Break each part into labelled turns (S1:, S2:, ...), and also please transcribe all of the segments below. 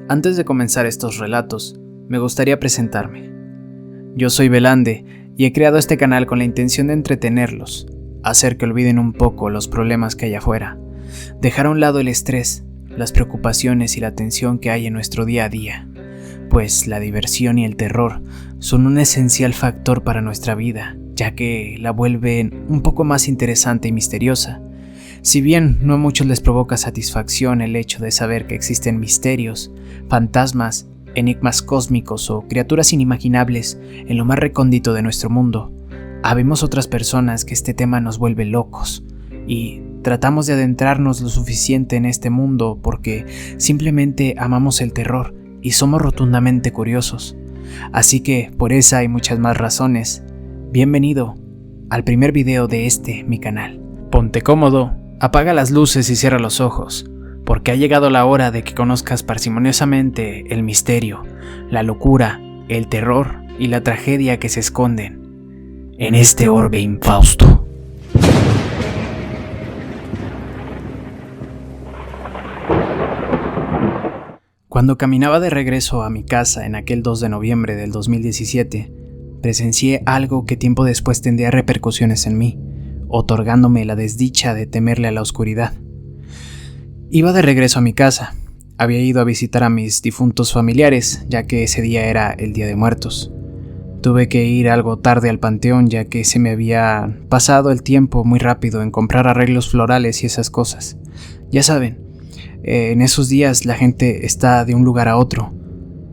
S1: Antes de comenzar estos relatos, me gustaría presentarme. Yo soy Belande y he creado este canal con la intención de entretenerlos, hacer que olviden un poco los problemas que hay afuera, dejar a un lado el estrés, las preocupaciones y la tensión que hay en nuestro día a día, pues la diversión y el terror son un esencial factor para nuestra vida, ya que la vuelven un poco más interesante y misteriosa. Si bien no a muchos les provoca satisfacción el hecho de saber que existen misterios, fantasmas, enigmas cósmicos o criaturas inimaginables en lo más recóndito de nuestro mundo, habemos otras personas que este tema nos vuelve locos y tratamos de adentrarnos lo suficiente en este mundo porque simplemente amamos el terror y somos rotundamente curiosos. Así que, por esa y muchas más razones, bienvenido al primer video de mi canal. Ponte cómodo, apaga las luces y cierra los ojos, porque ha llegado la hora de que conozcas parsimoniosamente el misterio, la locura, el terror y la tragedia que se esconden en este orbe infausto. Cuando caminaba de regreso a mi casa en aquel 2 de noviembre del 2017, presencié algo que tiempo después tendría repercusiones en mí, otorgándome la desdicha de temerle a la oscuridad. Iba de regreso a mi casa. Había ido a visitar a mis difuntos familiares, ya que ese día era el Día de Muertos. Tuve que ir algo tarde al panteón, ya que se me había pasado el tiempo muy rápido en comprar arreglos florales y esas cosas. Ya saben, en esos días la gente está de un lugar a otro.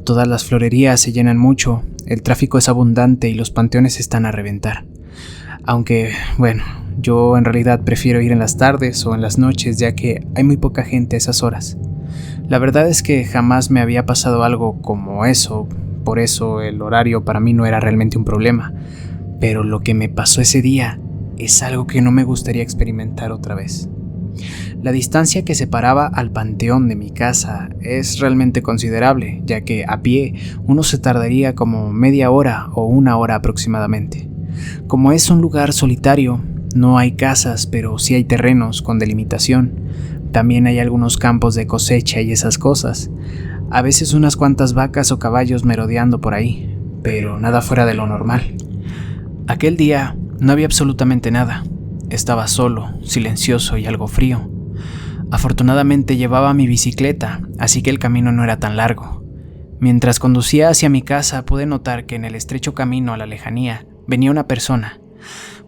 S1: Todas las florerías se llenan mucho, el tráfico es abundante y los panteones están a reventar. Aunque, bueno, yo en realidad prefiero ir en las tardes o en las noches, ya que hay muy poca gente a esas horas. La verdad es que jamás me había pasado algo como eso, por eso el horario para mí no era realmente un problema. Pero lo que me pasó ese día es algo que no me gustaría experimentar otra vez. La distancia que separaba al panteón de mi casa es realmente considerable, ya que a pie uno se tardaría como media hora o una hora aproximadamente. Como es un lugar solitario, no hay casas, pero sí hay terrenos con delimitación. También hay algunos campos de cosecha y esas cosas. A veces unas cuantas vacas o caballos merodeando por ahí, pero nada fuera de lo normal. Aquel día no había absolutamente nada. Estaba solo, silencioso y algo frío. Afortunadamente llevaba mi bicicleta, así que el camino no era tan largo. Mientras conducía hacia mi casa, pude notar que en el estrecho camino a la lejanía venía una persona.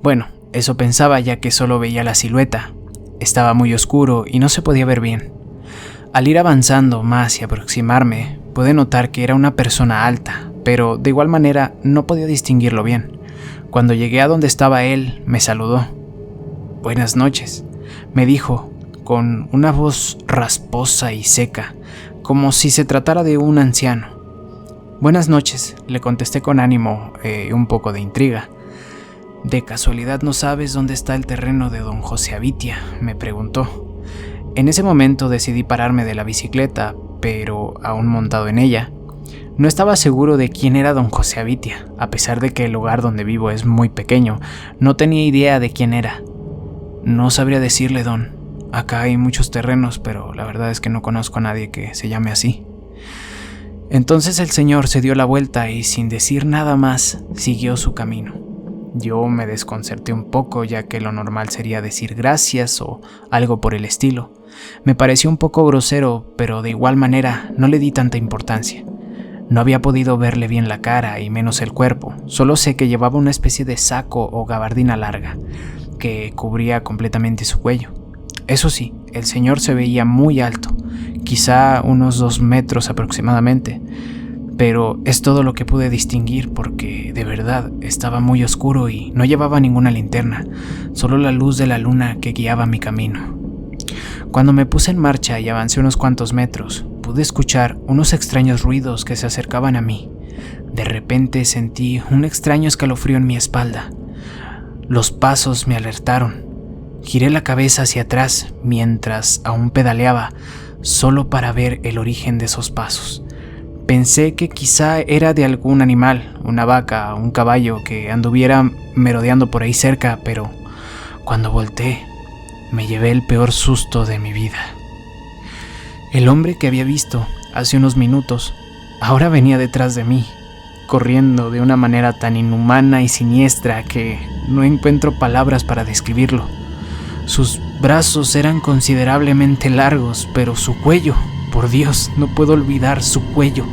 S1: Bueno, eso pensaba, ya que solo veía la silueta. Estaba muy oscuro y no se podía ver bien. Al ir avanzando más y aproximarme, pude notar que era una persona alta, pero de igual manera no podía distinguirlo bien. Cuando llegué a donde estaba él, me saludó. «Buenas noches», me dijo, con una voz rasposa y seca, como si se tratara de un anciano. «Buenas noches», le contesté con ánimo y un poco de intriga. «¿De casualidad no sabes dónde está el terreno de don José Avitia?», me preguntó. En ese momento decidí pararme de la bicicleta, pero aún montado en ella. No estaba seguro de quién era don José Avitia, a pesar de que el lugar donde vivo es muy pequeño, no tenía idea de quién era. «No sabría decirle, don. Acá hay muchos terrenos, pero la verdad es que no conozco a nadie que se llame así». Entonces el señor se dio la vuelta y sin decir nada más, siguió su camino. Yo me desconcerté un poco, ya que lo normal sería decir gracias o algo por el estilo. Me pareció un poco grosero, pero de igual manera no le di tanta importancia. No había podido verle bien la cara y menos el cuerpo, solo sé que llevaba una especie de saco o gabardina larga, que cubría completamente su cuello. Eso sí, el señor se veía muy alto, quizá unos 2 metros aproximadamente, pero es todo lo que pude distinguir porque de verdad estaba muy oscuro y no llevaba ninguna linterna, solo la luz de la luna que guiaba mi camino. Cuando me puse en marcha y avancé unos cuantos metros, pude escuchar unos extraños ruidos que se acercaban a mí. De repente sentí un extraño escalofrío en mi espalda. Los pasos me alertaron. Giré la cabeza hacia atrás mientras aún pedaleaba, solo para ver el origen de esos pasos. Pensé que quizá era de algún animal, una vaca o un caballo que anduviera merodeando por ahí cerca, pero cuando volteé, me llevé el peor susto de mi vida. El hombre que había visto hace unos minutos, ahora venía detrás de mí, corriendo de una manera tan inhumana y siniestra que no encuentro palabras para describirlo. Sus brazos eran considerablemente largos, pero su cuello, por Dios, no puedo olvidar su cuello,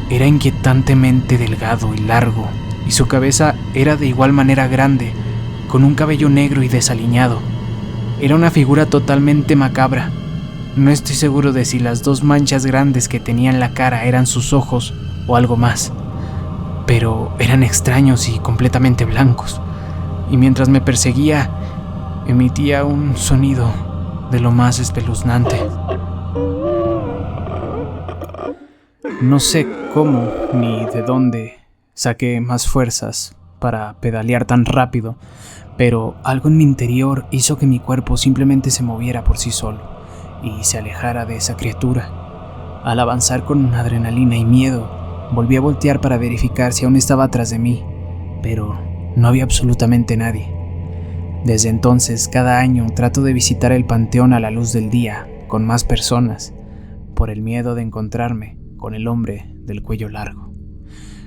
S1: era inquietantemente delgado y largo, y su cabeza era de igual manera grande, con un cabello negro y desaliñado. Era una figura totalmente macabra. No estoy seguro de si las 2 manchas grandes que tenía en la cara eran sus ojos o algo más, pero eran extraños y completamente blancos, y mientras me perseguía, emitía un sonido de lo más espeluznante. No sé cómo ni de dónde saqué más fuerzas para pedalear tan rápido, pero algo en mi interior hizo que mi cuerpo simplemente se moviera por sí solo y se alejara de esa criatura. Al avanzar con adrenalina y miedo, volví a voltear para verificar si aún estaba atrás de mí, pero no había absolutamente nadie. Desde entonces, cada año trato de visitar el panteón a la luz del día, con más personas, por el miedo de encontrarme con el hombre del cuello largo.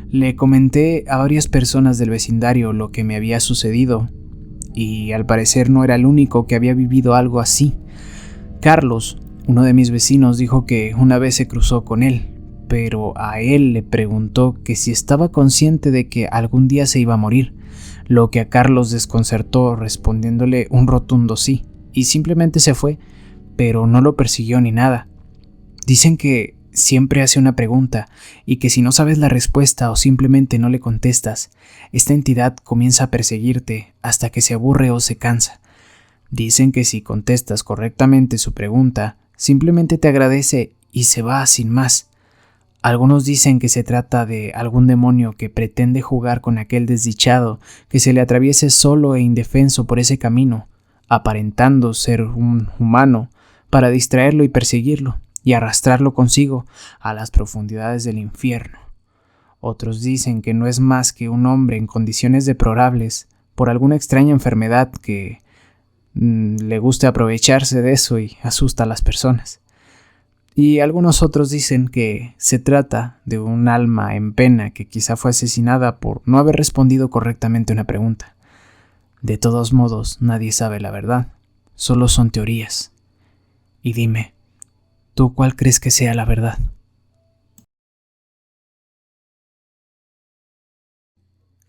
S1: Le comenté a varias personas del vecindario lo que me había sucedido, y al parecer no era el único que había vivido algo así. Carlos, uno de mis vecinos, dijo que una vez se cruzó con él, pero a él le preguntó que si estaba consciente de que algún día se iba a morir, lo que a Carlos desconcertó, respondiéndole un rotundo sí, y simplemente se fue, pero no lo persiguió ni nada. Dicen que siempre hace una pregunta y que si no sabes la respuesta o simplemente no le contestas, esta entidad comienza a perseguirte hasta que se aburre o se cansa. Dicen que si contestas correctamente su pregunta, simplemente te agradece y se va sin más. Algunos dicen que se trata de algún demonio que pretende jugar con aquel desdichado que se le atraviese solo e indefenso por ese camino, aparentando ser un humano para distraerlo y perseguirlo, y arrastrarlo consigo a las profundidades del infierno. Otros dicen que no es más que un hombre en condiciones deplorables por alguna extraña enfermedad que le gusta aprovecharse de eso y asusta a las personas. Y algunos otros dicen que se trata de un alma en pena que quizá fue asesinada por no haber respondido correctamente una pregunta. De todos modos, nadie sabe la verdad, solo son teorías. Y dime, ¿tú cuál crees que sea la verdad?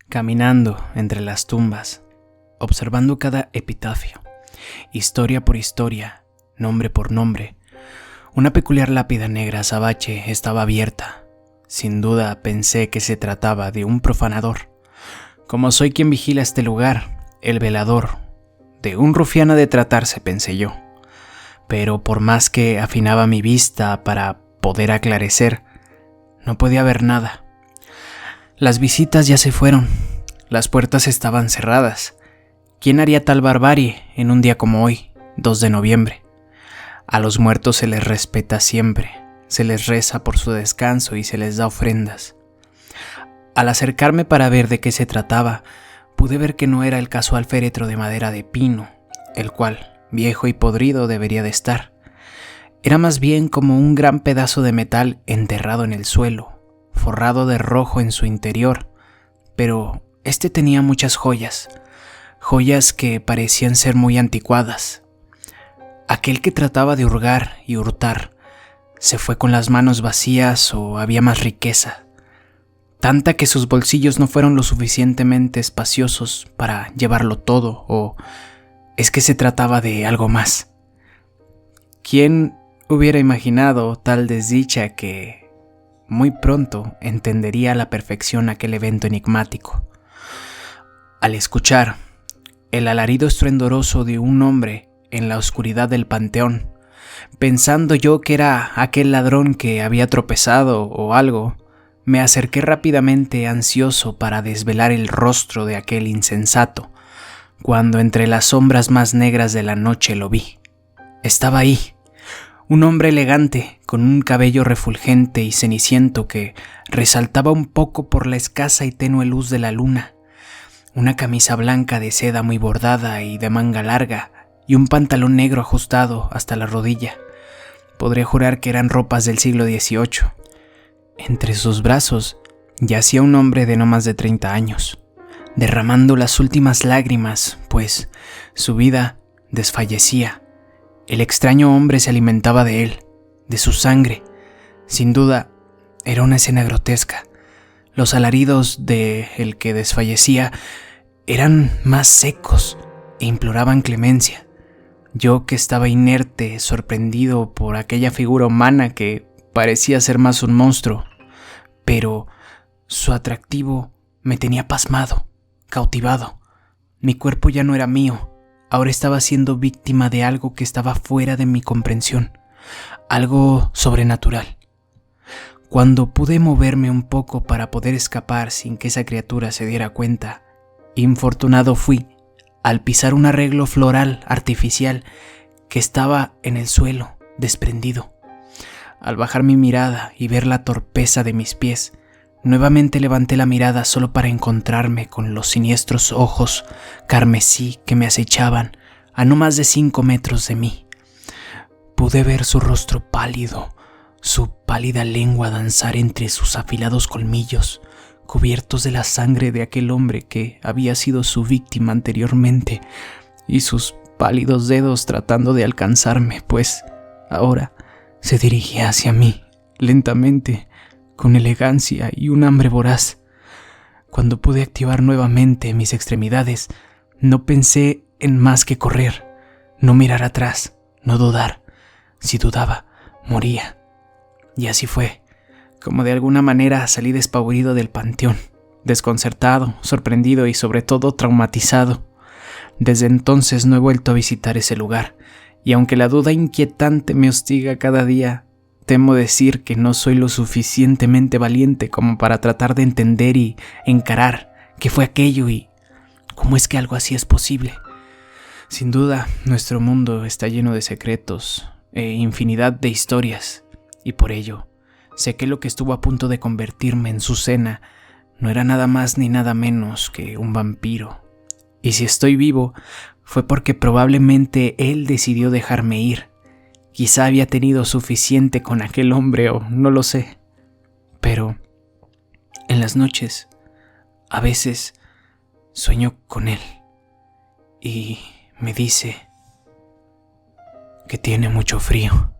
S1: Caminando entre las tumbas, observando cada epitafio, historia por historia, nombre por nombre, una peculiar lápida negra azabache estaba abierta. Sin duda pensé que se trataba de un profanador. Como soy quien vigila este lugar, el velador, de un rufián ha de tratarse, pensé yo. Pero por más que afinaba mi vista para poder aclarecer, no podía ver nada. Las visitas ya se fueron, las puertas estaban cerradas. ¿Quién haría tal barbarie en un día como hoy, 2 de noviembre? A los muertos se les respeta siempre, se les reza por su descanso y se les da ofrendas. Al acercarme para ver de qué se trataba, pude ver que no era el casual féretro de madera de pino, el cual, viejo y podrido, debería de estar. Era más bien como un gran pedazo de metal enterrado en el suelo, forrado de rojo en su interior, pero este tenía muchas joyas que parecían ser muy anticuadas. Aquel que trataba de hurgar y hurtar, ¿se fue con las manos vacías o había más riqueza? Tanta que sus bolsillos no fueron lo suficientemente espaciosos para llevarlo todo, o es que se trataba de algo más. ¿Quién hubiera imaginado tal desdicha que muy pronto entendería a la perfección aquel evento enigmático? Al escuchar el alarido estruendoroso de un hombre en la oscuridad del panteón, pensando yo que era aquel ladrón que había tropezado o algo, me acerqué rápidamente ansioso para desvelar el rostro de aquel insensato, cuando entre las sombras más negras de la noche lo vi. Estaba ahí, un hombre elegante, con un cabello refulgente y ceniciento que resaltaba un poco por la escasa y tenue luz de la luna, una camisa blanca de seda muy bordada y de manga larga, y un pantalón negro ajustado hasta la rodilla. podría jurar que eran ropas del siglo XVIII. Entre sus brazos yacía un hombre de no más de 30 años, derramando las últimas lágrimas, pues su vida desfallecía. El extraño hombre se alimentaba de él, de su sangre. Sin duda, era una escena grotesca. Los alaridos de el que desfallecía eran más secos e imploraban clemencia. Yo, que estaba inerte, sorprendido por aquella figura humana que parecía ser más un monstruo, pero su atractivo me tenía pasmado, cautivado. Mi cuerpo ya no era mío, ahora estaba siendo víctima de algo que estaba fuera de mi comprensión, algo sobrenatural. Cuando pude moverme un poco para poder escapar sin que esa criatura se diera cuenta, infortunado fui al pisar un arreglo floral artificial que estaba en el suelo, desprendido. Al bajar mi mirada y ver la torpeza de mis pies, nuevamente levanté la mirada solo para encontrarme con los siniestros ojos carmesí que me acechaban a no más de 5 metros de mí. Pude ver su rostro pálido, su pálida lengua danzar entre sus afilados colmillos, cubiertos de la sangre de aquel hombre que había sido su víctima anteriormente, y sus pálidos dedos tratando de alcanzarme, pues ahora se dirigía hacia mí, lentamente, con elegancia y un hambre voraz. Cuando pude activar nuevamente mis extremidades, no pensé en más que correr, no mirar atrás, no dudar. Si dudaba, moría. Y así fue. Como de alguna manera salí despavorido del panteón, desconcertado, sorprendido y sobre todo traumatizado. Desde entonces no he vuelto a visitar ese lugar, y aunque la duda inquietante me hostiga cada día, temo decir que no soy lo suficientemente valiente como para tratar de entender y encarar qué fue aquello y cómo es que algo así es posible. Sin duda, nuestro mundo está lleno de secretos e infinidad de historias, y por ello sé que lo que estuvo a punto de convertirme en su cena no era nada más ni nada menos que un vampiro. Y si estoy vivo, fue porque probablemente él decidió dejarme ir. Quizá había tenido suficiente con aquel hombre o no lo sé. Pero en las noches, a veces sueño con él y me dice que tiene mucho frío.